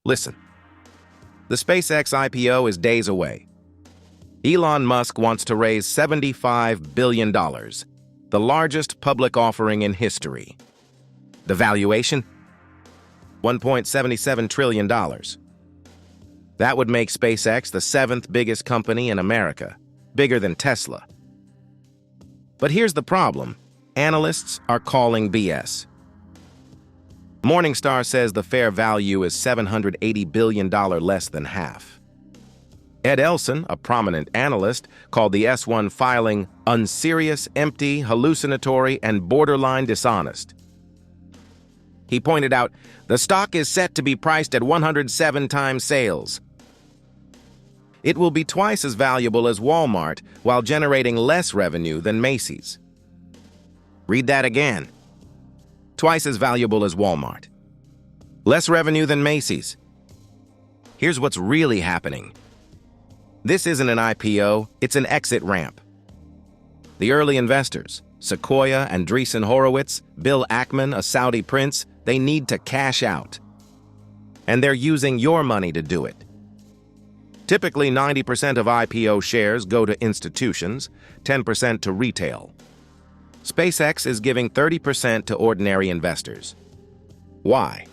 Listen, the SpaceX IPO is days away. Elon Musk wants to raise $75 billion, the largest public offering in history. The valuation? $1.77 trillion. That would make SpaceX the seventh biggest company in America, bigger than Tesla. But here's the problem. Analysts are calling BS. Morningstar says the fair value is $780 billion less than half. Ed Elson, a prominent analyst, called the S-1 filing unserious, empty, hallucinatory, and borderline dishonest. He pointed out, the stock is set to be priced at 107 times sales. It will be twice as valuable as Walmart while generating less revenue than Macy's. Read that again. Twice as valuable as Walmart. Less revenue than Macy's. Here's what's really happening. This isn't an IPO, it's an exit ramp. The early investors, Sequoia, Andreessen Horowitz, Bill Ackman, a Saudi prince, they need to cash out. And they're using your money to do it. Typically, 90% of IPO shares go to institutions, 10% to retail. SpaceX is giving 30% to ordinary investors. Why?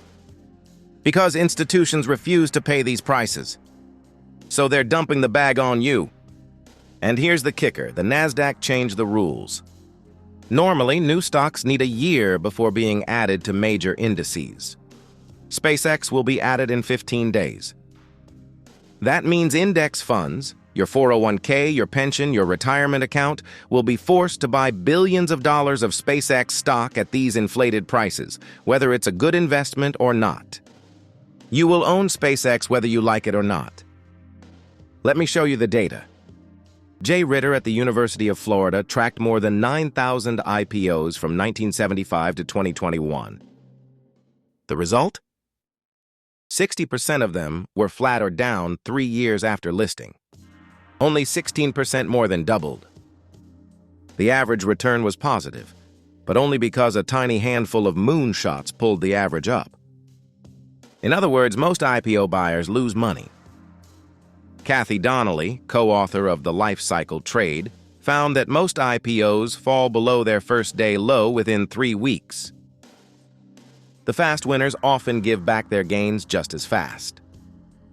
Because institutions refuse to pay these prices. So they're dumping the bag on you. And here's the kicker, the Nasdaq changed the rules. Normally, new stocks need a year before being added to major indices. SpaceX will be added in 15 days. That means index funds, your 401k, your pension, your retirement account, will be forced to buy billions of dollars of SpaceX stock at these inflated prices, whether it's a good investment or not. You will own SpaceX whether you like it or not. Let me show you the data. Jay Ritter at the University of Florida tracked more than 9,000 IPOs from 1975 to 2021. The result? 60% of them were flat or down 3 years after listing. Only 16% more than doubled. The average return was positive, but only because a tiny handful of moonshots pulled the average up. In other words, most IPO buyers lose money. Kathy Donnelly, co-author of The Life Cycle Trade, found that most IPOs fall below their first day low within 3 weeks. The fast winners often give back their gains just as fast.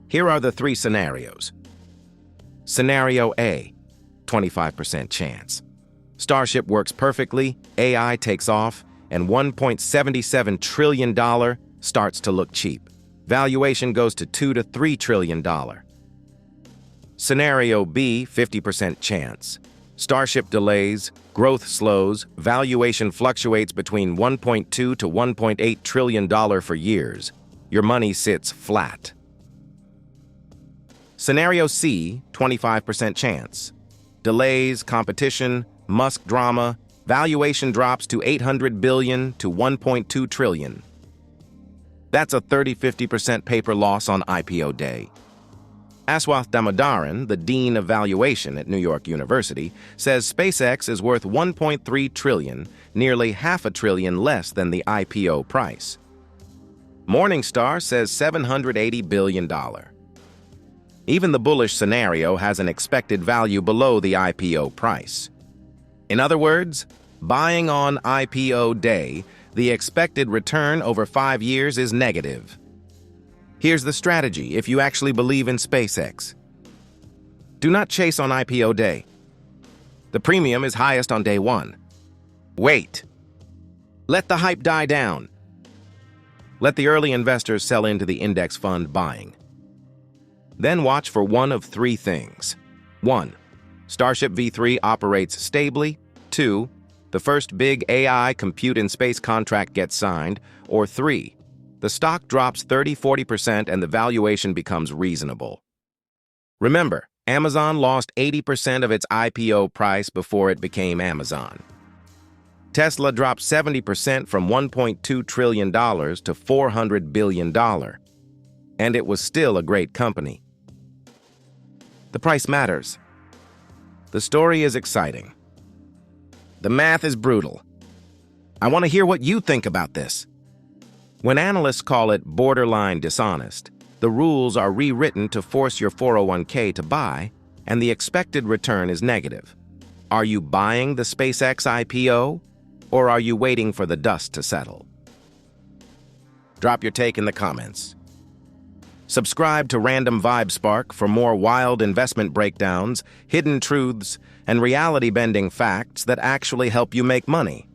Here are the 3 scenarios. Scenario A, 25% chance. Starship works perfectly, AI takes off, and $1.77 trillion starts to look cheap. Valuation goes to $2 to $3 trillion. Scenario B, 50% chance. Starship delays, growth slows, valuation fluctuates between $1.2 to $1.8 trillion for years. Your money sits flat. Scenario C, 25% chance. Delays, competition, Musk drama, valuation drops to $800 billion to $1.2 trillion. That's a 30–50% paper loss on IPO day. Aswath Damodaran, the Dean of Valuation at New York University, says SpaceX is worth $1.3 trillion, nearly $500 billion less than the IPO price. Morningstar says $780 billion. Even the bullish scenario has an expected value below the IPO price. In other words, buying on IPO day, the expected return over 5 years is negative. Here's the strategy if you actually believe in SpaceX. Do not chase on IPO day. The premium is highest on day 1. Wait. Let the hype die down. Let the early investors sell into the index fund buying. Then watch for one of 3 things. 1. Starship V3 operates stably. 2. The first big AI compute in space contract gets signed. Or 3. The stock drops 30–40% and the valuation becomes reasonable. Remember, Amazon lost 80% of its IPO price before it became Amazon. Tesla dropped 70% from $1.2 trillion to $400 billion. And it was still a great company. The price matters. The story is exciting. The math is brutal. I want to hear what you think about this. When analysts call it borderline dishonest, the rules are rewritten to force your 401k to buy, and the expected return is negative. Are you buying the SpaceX IPO, or are you waiting for the dust to settle? Drop your take in the comments. Subscribe to Random Vibe Spark for more wild investment breakdowns, hidden truths, and reality-bending facts that actually help you make money.